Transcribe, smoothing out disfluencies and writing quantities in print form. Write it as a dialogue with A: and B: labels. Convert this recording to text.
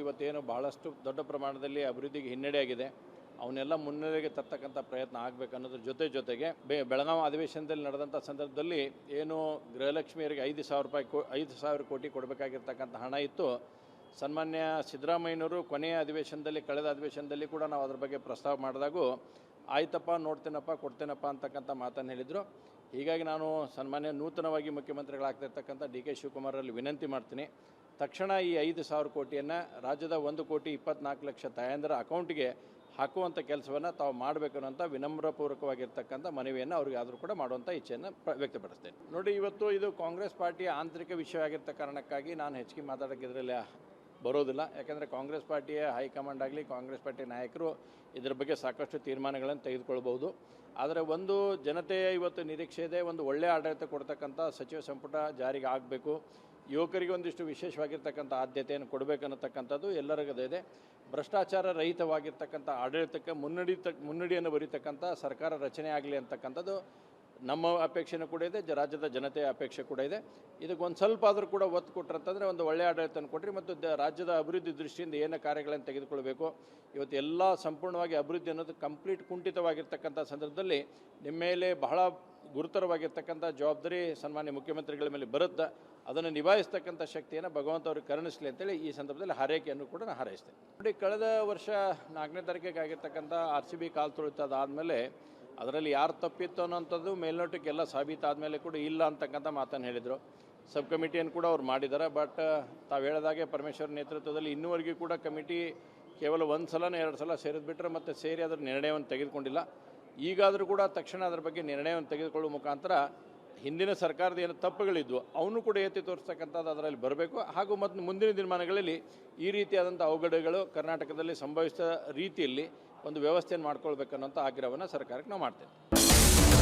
A: ಇವತ್ತೇನು ಬಹಳಷ್ಟು ದೊಡ್ಡ ಪ್ರಮಾಣದಲ್ಲಿ ಅಭಿವೃದ್ಧಿಗೆ ಹಿನ್ನಡೆಯಾಗಿದೆ, ಅವನ್ನೆಲ್ಲ ಮುನ್ನೆಲೆಗೆ ತರ್ತಕ್ಕಂಥ ಪ್ರಯತ್ನ ಆಗಬೇಕು ಅನ್ನೋದ್ರ ಜೊತೆಗೆ ಬೆಳಗಾವಿ ಅಧಿವೇಶನದಲ್ಲಿ ನಡೆದಂಥ ಸಂದರ್ಭದಲ್ಲಿ ಏನು ಗೃಹಲಕ್ಷ್ಮಿಯರಿಗೆ 5,000 ಕೋಟಿ ಕೊಡಬೇಕಾಗಿರ್ತಕ್ಕಂಥ ಹಣ ಇತ್ತು. ಸನ್ಮಾನ್ಯ ಸಿದ್ದರಾಮಯ್ಯನವರು ಕಳೆದ ಅಧಿವೇಶನದಲ್ಲಿ ಕೂಡ ನಾವು ಅದ್ರ ಬಗ್ಗೆ ಪ್ರಸ್ತಾವ ಮಾಡಿದಾಗೂ ಆಯ್ತಪ್ಪ ನೋಡ್ತೇನಪ್ಪ ಕೊಡ್ತೇನಪ್ಪ ಅಂತಕ್ಕಂಥ ಮಾತನ್ನು ಹೇಳಿದರು. ಹೀಗಾಗಿ ನಾನು ಸನ್ಮಾನ್ಯ ನೂತನವಾಗಿ ಮುಖ್ಯಮಂತ್ರಿಗಳಾಗ್ತಿರ್ತಕ್ಕಂಥ ಡಿ ಕೆ ಶಿವಕುಮಾರಲ್ಲಿ ವಿನಂತಿ ಮಾಡ್ತೀನಿ, ತಕ್ಷಣ ಈ 5,000 ಕೋಟಿಯನ್ನು ರಾಜ್ಯದ 1,24,00,000 ತಾಯಂದಿರ ಅಕೌಂಟ್ಗೆ ಹಾಕುವಂಥ ಕೆಲಸವನ್ನು ತಾವು ಮಾಡಬೇಕು ಅನ್ನೋಂಥ ವಿನಮ್ರಪೂರ್ವಕವಾಗಿರ್ತಕ್ಕಂಥ ಮನವಿಯನ್ನು ಅವ್ರಿಗೆ ಆದರೂ ಕೂಡ ಮಾಡುವಂಥ ಇಚ್ಛೆಯನ್ನು ವ್ಯಕ್ತಪಡಿಸ್ತೇನೆ. ನೋಡಿ, ಇವತ್ತು ಇದು ಕಾಂಗ್ರೆಸ್ ಪಾರ್ಟಿಯ ಆಂತರಿಕ ವಿಷಯ ಆಗಿರ್ತ ಕಾರಣಕ್ಕಾಗಿ ನಾನು ಹೆಚ್ಚಿಗೆ ಮಾತಾಡೋಕ್ಕೆ ಇದರಲ್ಲಿ ಬರೋದಿಲ್ಲ. ಯಾಕಂದರೆ ಕಾಂಗ್ರೆಸ್ ಪಾರ್ಟಿಯ ಹೈಕಮಾಂಡ್ ಆಗಲಿ ಕಾಂಗ್ರೆಸ್ ಪಾರ್ಟಿಯ ನಾಯಕರು ಇದರ ಬಗ್ಗೆ ಸಾಕಷ್ಟು ತೀರ್ಮಾನಗಳನ್ನು ತೆಗೆದುಕೊಳ್ಬೋದು. ಆದರೆ ಒಂದು ಜನತೆಯ ಇವತ್ತು ನಿರೀಕ್ಷೆ ಇದೆ, ಒಂದು ಒಳ್ಳೆಯ ಆಡಳಿತ ಕೊಡ್ತಕ್ಕಂಥ ಸಚಿವ ಸಂಪುಟ ಜಾರಿಗೆ ಆಗಬೇಕು, ಯುವಕರಿಗೆ ಒಂದಿಷ್ಟು ವಿಶೇಷವಾಗಿರ್ತಕ್ಕಂಥ ಆದ್ಯತೆಯನ್ನು ಕೊಡಬೇಕನ್ನತಕ್ಕಂಥದ್ದು ಎಲ್ಲರಿಗದೇ ಇದೆ. ಭ್ರಷ್ಟಾಚಾರ ರಹಿತವಾಗಿರ್ತಕ್ಕಂಥ ಆಡಳಿತಕ್ಕೆ ಮುನ್ನಡಿಯನ್ನು ಬರೀತಕ್ಕಂಥ ಸರ್ಕಾರ ರಚನೆ ಆಗಲಿ ಅಂತಕ್ಕಂಥದ್ದು ನಮ್ಮ ಅಪೇಕ್ಷೆನೂ ಕೂಡ ಇದೆ, ರಾಜ್ಯದ ಜನತೆಯ ಅಪೇಕ್ಷೆ ಕೂಡ ಇದೆ. ಇದಕ್ಕೆ ಒಂದು ಸ್ವಲ್ಪ ಆದರೂ ಕೂಡ ಒತ್ತು ಕೊಟ್ಟರಂತಂದರೆ ಒಂದು ಒಳ್ಳೆಯ ಆಡಳಿತನ ಕೊಟ್ಟರೆ ಮತ್ತು ರಾಜ್ಯದ ಅಭಿವೃದ್ಧಿ ದೃಷ್ಟಿಯಿಂದ ಏನು ಕಾರ್ಯಗಳನ್ನು ತೆಗೆದುಕೊಳ್ಬೇಕು, ಇವತ್ತು ಎಲ್ಲ ಸಂಪೂರ್ಣವಾಗಿ ಅಭಿವೃದ್ಧಿ ಅನ್ನೋದು ಕಂಪ್ಲೀಟ್ ಕುಂಠಿತವಾಗಿರ್ತಕ್ಕಂಥ ಸಂದರ್ಭದಲ್ಲಿ ನಿಮ್ಮ ಮೇಲೆ ಬಹಳ ಗುರುತರವಾಗಿರ್ತಕ್ಕಂಥ ಜವಾಬ್ದಾರಿ ಸನ್ಮಾನ್ಯ ಮುಖ್ಯಮಂತ್ರಿಗಳ ಮೇಲೆ ಬರುತ್ತೆ. ಅದನ್ನು ನಿಭಾಯಿಸ್ತಕ್ಕಂಥ ಶಕ್ತಿಯನ್ನು ಭಗವಂತ ಅವ್ರಿಗೆ ಕರುಣಿಸಲಿ ಅಂತೇಳಿ ಈ ಸಂದರ್ಭದಲ್ಲಿ ಹಾರೈಕೆಯನ್ನು ಕೂಡ ನಾನು ಹಾರೈಸ್ತೇನೆ. ನೋಡಿ, ಕಳೆದ ವರ್ಷ 4ನೇ ತಾರೀಕಿಗೆ ಆಗಿರ್ತಕ್ಕಂಥ RCB ಕಾಲು ತುಳಿತದಾದಮೇಲೆ ಅದರಲ್ಲಿ ಯಾರು ತಪ್ಪಿತ್ತು ಅನ್ನೋಂಥದ್ದು ಮೇಲ್ನೋಟಕ್ಕೆಲ್ಲ ಸಾಬೀತಾದಮೇಲೆ ಕೂಡ ಇಲ್ಲ ಅಂತಕ್ಕಂಥ ಮಾತನ್ನು ಹೇಳಿದರು. ಸಬ್ ಕಮಿಟಿಯನ್ನು ಕೂಡ ಅವ್ರು ಮಾಡಿದ್ದಾರೆ. ಬಟ್ ತಾವು ಹೇಳಿದಾಗೆ ಪರಮೇಶ್ವರ್ ನೇತೃತ್ವದಲ್ಲಿ ಇನ್ನೂವರೆಗೂ ಕೂಡ ಕಮಿಟಿ ಕೇವಲ 1 ಸಲ 2 ಸಲ ಸೇರಿದು ಬಿಟ್ಟರೆ ಮತ್ತು ಸೇರಿ ಅದರ ನಿರ್ಣಯವನ್ನು ತೆಗೆದುಕೊಂಡಿಲ್ಲ. ಈಗಾದರೂ ಕೂಡ ತಕ್ಷಣ ಅದರ ಬಗ್ಗೆ ನಿರ್ಣಯವನ್ನು ತೆಗೆದುಕೊಳ್ಳುವ ಮುಖಾಂತರ ಹಿಂದಿನ ಸರ್ಕಾರದ ಏನು ತಪ್ಪುಗಳಿದ್ವು ಅವನು ಕೂಡ ಎತ್ತಿ ತೋರಿಸ್ತಕ್ಕಂಥದ್ದು ಅದರಲ್ಲಿ ಬರಬೇಕು. ಹಾಗೂ ಮತ್ತು ಮುಂದಿನ ದಿನಮಾನಗಳಲ್ಲಿ ಈ ರೀತಿಯಾದಂಥ ಅವಘಡಗಳು ಕರ್ನಾಟಕದಲ್ಲಿ ಸಂಭವಿಸಿದ ರೀತಿಯಲ್ಲಿ ಒಂದು ವ್ಯವಸ್ಥೆಯನ್ನು ಮಾಡ್ಕೊಳ್ಬೇಕನ್ನೋಂಥ ಆಗ್ರಹವನ್ನು ಸರ್ಕಾರಕ್ಕೆ ನಾವು ಮಾಡ್ತೇವೆ.